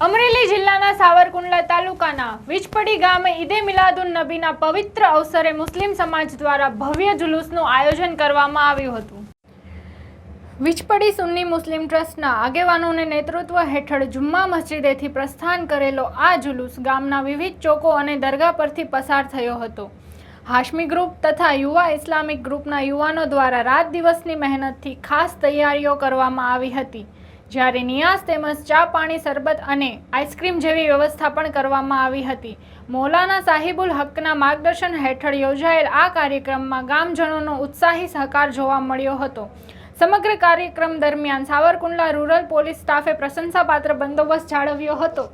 અમરેલી જિલ્લાના સાવરકુંડલા તાલુકાના વીજપડી ગામે ઈદે મિલાદુન નબીના પવિત્ર અવસરે મુસ્લિમ સમાજ દ્વારા ભવ્ય જુલુસનું આયોજન કરવામાં આવ્યું હતું। વીજપડી સુન્ની મુસ્લિમ ટ્રસ્ટના આગેવાનોને નેતૃત્વ હેઠળ જુમ્મા મસ્જિદેથી પ્રસ્થાન કરેલો આ જુલુસ ગામના વિવિધ ચોકો અને દરગાહ પરથી પસાર થયો હતો। હાશમી ગ્રુપ તથા યુવા ઇસ્લામિક ગ્રુપના યુવાનો દ્વારા રાત દિવસની મહેનતથી ખાસ તૈયારીઓ કરવામાં આવી હતી, જ્યારે નિયાઝ તેમજ ચા પાણી શરબત અને આઈસ્ક્રીમ જેવી વ્યવસ્થા પણ કરવામાં આવી હતી। મૌલાના સાહિબુલ હકના માર્ગદર્શન હેઠળ યોજાયેલ આ કાર્યક્રમમાં ગામજનોનો ઉત્સાહી સહકાર જોવા મળ્યો હતો। સમગ્ર કાર્યક્રમ દરમિયાન સાવરકુંડલા રૂરલ પોલીસ સ્ટાફે પ્રશંસાપાત્ર બંદોબસ્ત જાળવ્યો હતો।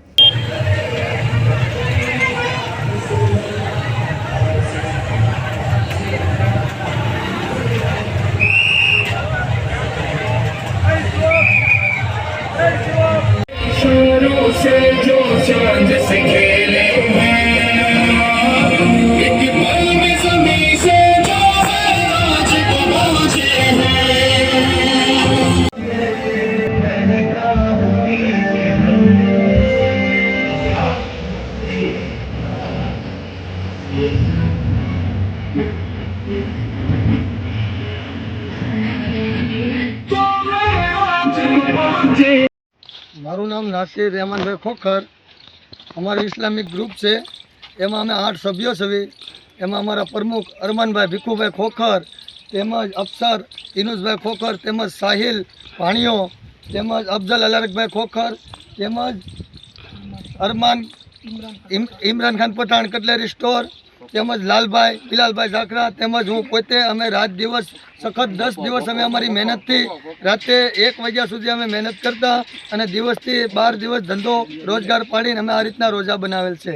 शोरों से जो चांद से खेले हैं, एक पल में ज़मीं से जो आज पहुँचे हैं। મારું નામ નાસિર રહેમાનભાઈ ખોખર। અમારું ઇસ્લામિક ગ્રુપ છે, એમાં અમે 8 સભ્યો છીએ। એમાં અમારા પ્રમુખ અરમાનભાઈ ભીખુભાઈ ખોખર, તેમજ અફસર ઇનુસભાઈ ખોખર, તેમજ સાહિલ ભાણિયો, તેમજ અફઝલ અલારકભાઈ ખોખર, તેમજ અરમાન ઇમરાન ખાન પઠાણ કટલેરી સ્ટોર, તેમજ લાલભાઈ બિલાલભાઈ ઝાખરા, તેમજ હું પોતે અમે રાત દિવસ સખત 10 દિવસ અમે અમારી મહેનતથી રાતે 1 વાગ્યા સુધી અમે મહેનત કરતા અને દિવસથી 12 દિવસ ધંધો રોજગાર પાડીને અમે આ રીતના રોજા બનાવેલ છે।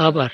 આભાર।